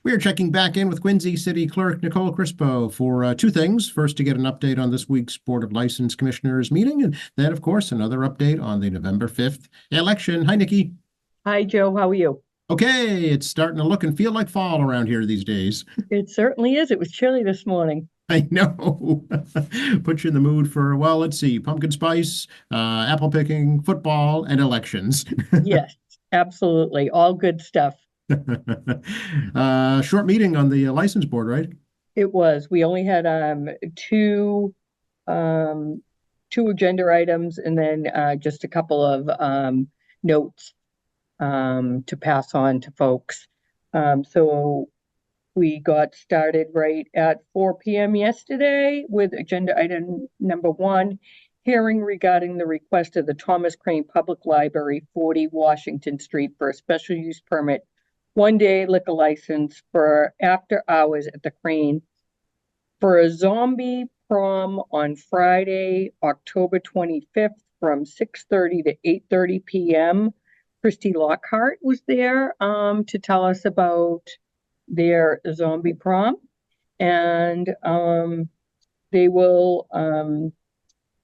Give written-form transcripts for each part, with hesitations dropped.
We are checking back in with Quincy City Clerk Nicole Crispo for two things. First, to get an update on this week's Board of License Commissioners meeting, and then, of course, another update on the November 5th election. Hi, Nikki. Hi, Joe. How are you? Okay, it's starting to look and feel like fall around here these days. It certainly is. It was chilly this morning. I know. Put you in the mood for, well, let's see, pumpkin spice, apple picking, football, and elections. Yes, absolutely. All good stuff. Short meeting on the license board, right? It was. We only had um two agenda items and then just a couple of notes to pass on to folks. So we got started right at 4 p.m. yesterday with agenda item number 1, hearing regarding the request of the Thomas Crane Public Library, 40 Washington Street, for a special use permit, 1-day liquor license for after hours at the Crane for a zombie prom on Friday, October 25th from 6:30 to 8:30 p.m. Christy Lockhart was there to tell us about their zombie prom, and they will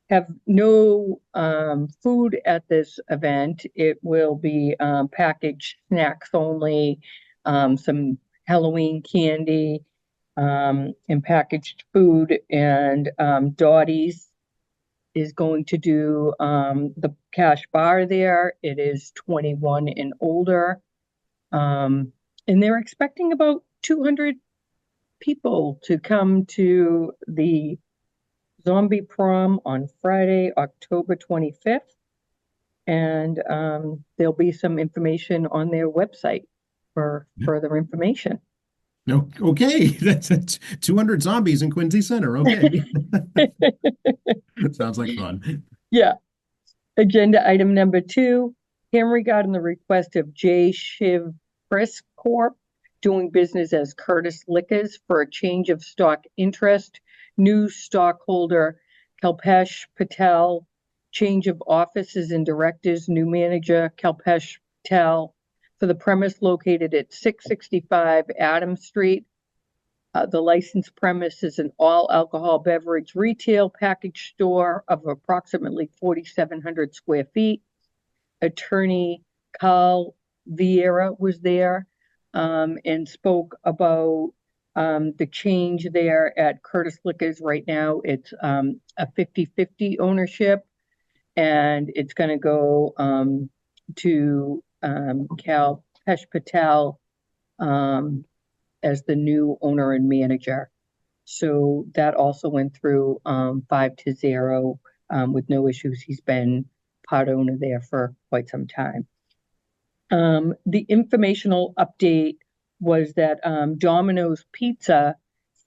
have no food at this event. It will be packaged snacks only, some Halloween candy, and packaged food. And Dottie's is going to do the cash bar there. It is 21 and older. And they're expecting about 200 people to come to the zombie prom on Friday, October 25th. And there'll be some information on their website for further information. No, okay, that's 200 zombies in Quincy Center. Okay, sounds like fun. Yeah. Agenda item number 2, hearing regarding the request of J. Shiv Frisk Corp. doing business as Curtis Liquors for a change of stock interest. New stockholder Kalpesh Patel. Change of offices and directors. New manager Kalpesh Patel for the premise located at 665 Adams Street. The licensed premise is an all alcohol beverage retail package store of approximately 4,700 square feet. Attorney Carl Vieira was there and spoke about the change there at Curtis Liquors. Right now, it's a 50-50 ownership, and it's going to go to Cal Pesh Patel as the new owner and manager. So that also went through 5-0 with no issues. He's been part owner there for quite some time. The informational update was that Domino's Pizza,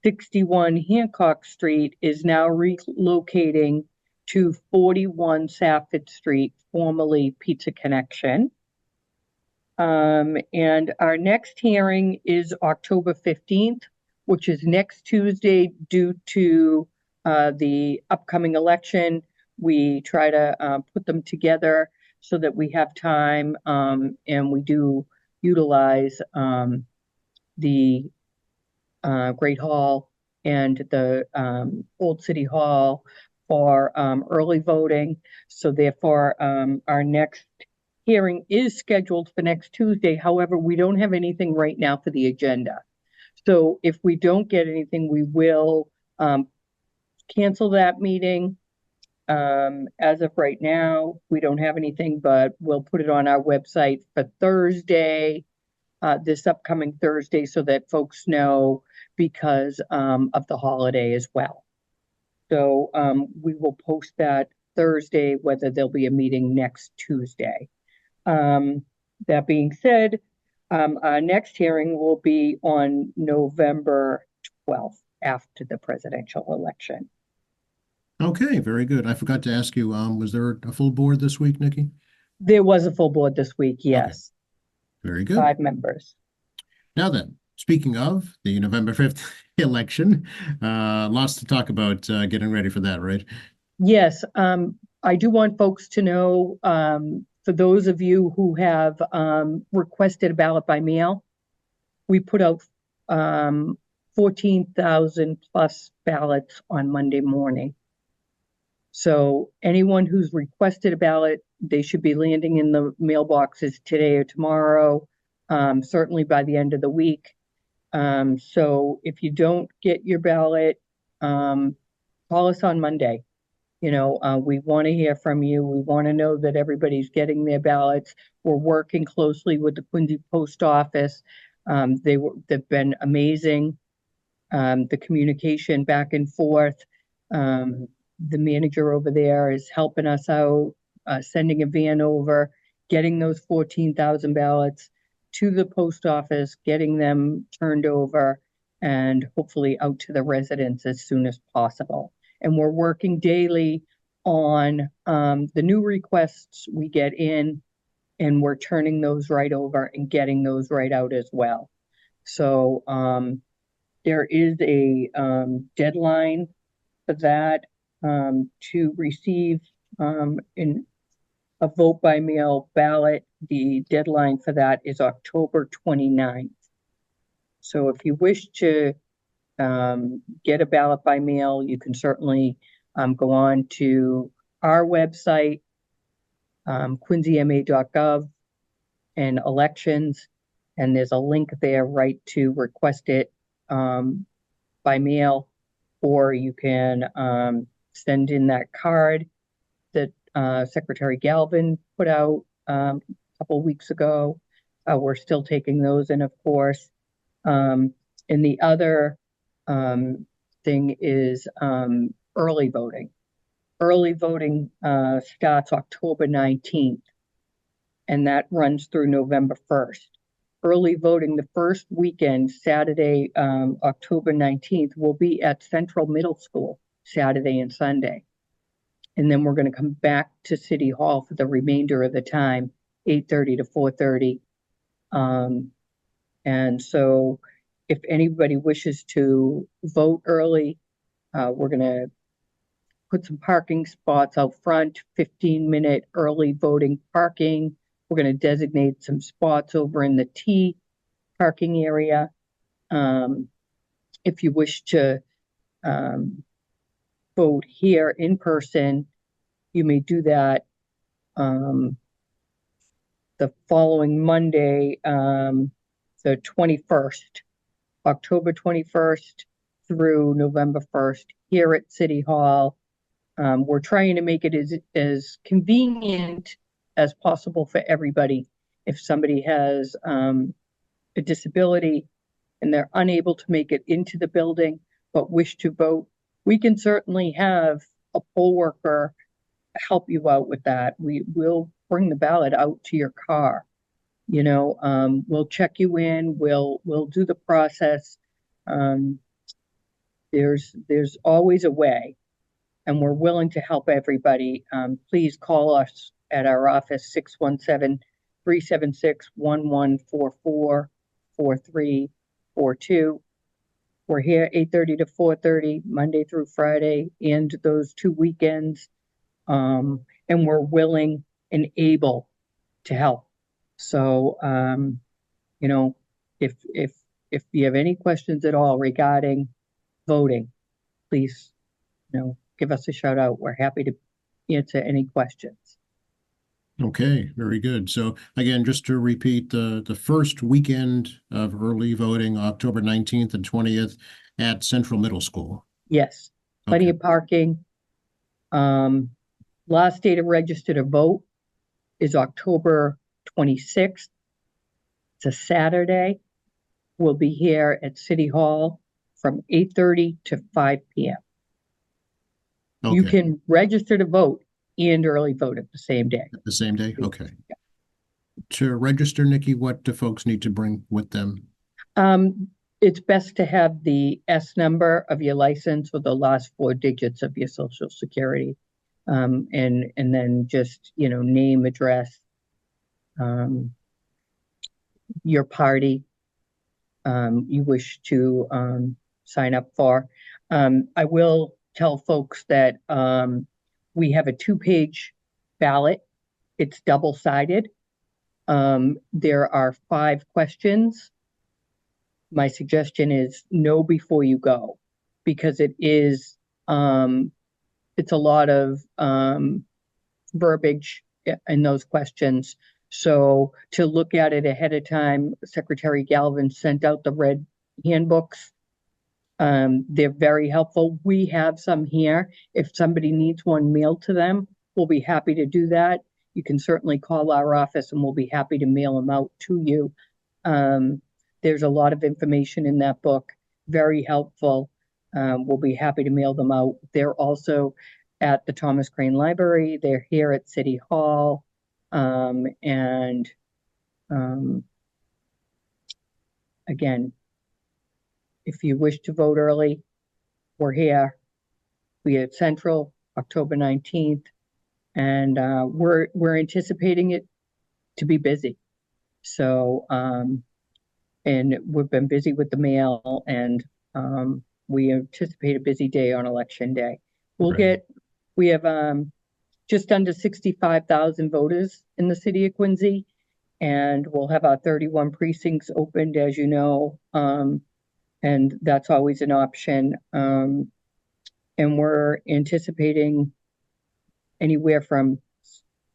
61 Hancock Street, is now relocating to 41 Safford Street, formerly Pizza Connection. And our next hearing is October 15th, which is next Tuesday. Due to the upcoming election, we try to put them together so that we have time, and we do utilize the Great Hall and the Old City Hall for early voting. So therefore, our next hearing is scheduled for next Tuesday. However, we don't have anything right now for the agenda. So if we don't get anything, we will cancel that meeting. As of right now, we don't have anything, but we'll put it on our website for Thursday, this upcoming Thursday, so that folks know, because of the holiday as well. So we will post that Thursday, whether there'll be a meeting next Tuesday. That being said, our next hearing will be on November 12th after the presidential election. Okay, very good. I forgot to ask you, was there a full board this week, Nikki? There was a full board this week, Okay, yes. very good. 5 members. Now then, speaking of the November 5th election, lots to talk about getting ready for that, right? Yes, I do want folks to know, for those of you who have requested a ballot by mail, we put out 14,000 plus ballots on Monday morning. So anyone who's requested a ballot, they should be landing in the mailboxes today or tomorrow, certainly by the end of the week. So if you don't get your ballot, call us on Monday. We want to hear from you. We want to know that everybody's getting their ballots. We're working closely with the Quincy Post Office. They've been amazing. The communication back and forth. The manager over there is helping us out, sending a van over, getting those 14,000 ballots to the post office, getting them turned over, and hopefully out to the residents as soon as possible. And we're working daily on the new requests we get in, and we're turning those right over and getting those right out as well. So there is a deadline for that to receive in a vote by mail ballot. The deadline for that is October 29th. So if you wish to get a ballot by mail, you can certainly go on to our website, quincyma.gov, and elections, and there's a link there right to request it by mail, or you can send in that card that Secretary Galvin put out a couple weeks ago. We're still taking those in, of course. And the other thing is early voting. Early voting starts October 19th, and that runs through November 1st. Early voting the first weekend, Saturday, October 19th, will be at Central Middle School, Saturday and Sunday. And then we're going to come back to City Hall for the remainder of the time, 8:30 to 4:30. And so if anybody wishes to vote early, we're going to put some parking spots out front, 15-minute early voting parking. We're going to designate some spots over in the T parking area. If you wish to vote here in person, you may do that the following Monday, the 21st, October 21st through November 1st here at City Hall. We're trying to make it as convenient as possible for everybody. If somebody has a disability and they're unable to make it into the building but wish to vote, we can certainly have a poll worker help you out with that. We will bring the ballot out to your car. We'll check you in. We'll do the process. There's always a way, and we're willing to help everybody. Please call us at our office, 617-376-1144, 4342. We're here 8:30 to 4:30, Monday through Friday, and those 2 weekends. And we're willing and able to help. So, if you have any questions at all regarding voting, please, give us a shout out. We're happy to answer any questions. Okay, very good. So again, just to repeat, the first weekend of early voting, October 19th and 20th at Central Middle School. Yes, plenty Okay. of parking. Last day to register to vote is October 26th. It's a Saturday. We'll be here at City Hall from 8:30 to 5 p.m. You Okay. can register to vote and early vote at the same day. At the same day? Okay. To register, Nikki, what do folks need to bring with them? It's best to have the S number of your license or the last 4 digits of your Social Security. And then just, name, address, your party you wish to sign up for. I will tell folks that we have a 2-page ballot. It's double-sided. There are 5 questions. my suggestion is know before you go, because it is, it's a lot of, verbiage in those questions. So to look at it ahead of time, Secretary Galvin sent out the red handbooks. They're very helpful. We have some here. If somebody needs one mailed to them, we'll be happy to do that. You can certainly call our office and we'll be happy to mail them out to you. There's a lot of information in that book, very helpful. We'll be happy to mail them out. They're also at the Thomas Crane Library. They're here at City Hall. Again, if you wish to vote early, we're here. We at Central, October 19th, and we're anticipating it to be busy. So, and we've been busy with the mail, and we anticipate a busy day on Election Day. We have just under 65,000 voters in the city of Quincy, and we'll have our 31 precincts opened, as you know, and that's always an option. And we're anticipating anywhere from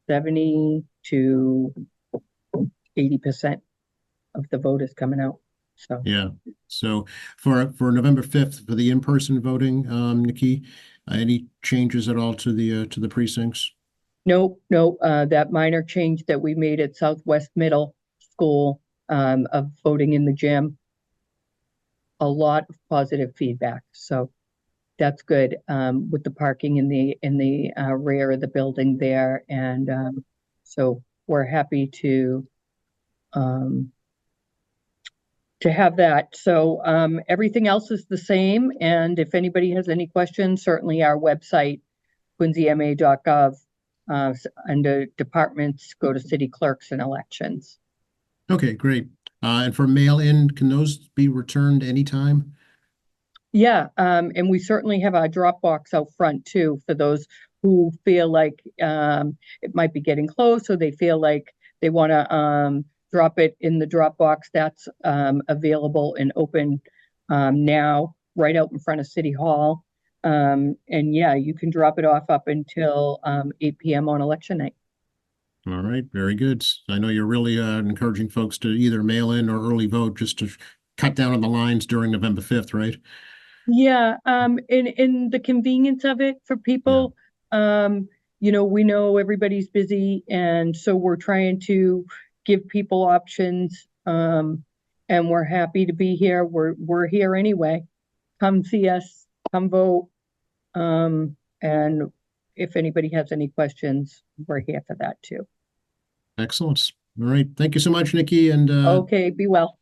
70 to 80% of the voters coming out. So yeah. So for November 5th for the in-person voting, Nikki, any changes at all to the precincts? No, that minor change that we made at Southwest Middle School, of voting in the gym, a lot of positive feedback. So that's good, with the parking in the rear of the building there. And so we're happy to have that. So everything else is the same. And if anybody has any questions, certainly our website, quincyma.gov, under departments, go to city clerks and elections. Okay, great. And for mail-in, can those be returned anytime? Yeah, and we certainly have our drop box out front too, for those who feel like it might be getting close, or they feel like they want to drop it in the drop box. That's available and open now, right out in front of City Hall. And yeah, you can drop it off up until 8 p.m. on election night. All right, very good. I know you're really encouraging folks to either mail in or early vote just to cut down on the lines during November 5th, right? Yeah, in the convenience of it for people, you know, we know everybody's busy, and so we're trying to give people options. And we're happy to be here. We're here anyway. Come see us, come vote. And if anybody has any questions, we're here for that too. Excellent. All right. Thank you so much, Nikki. And Okay, be well.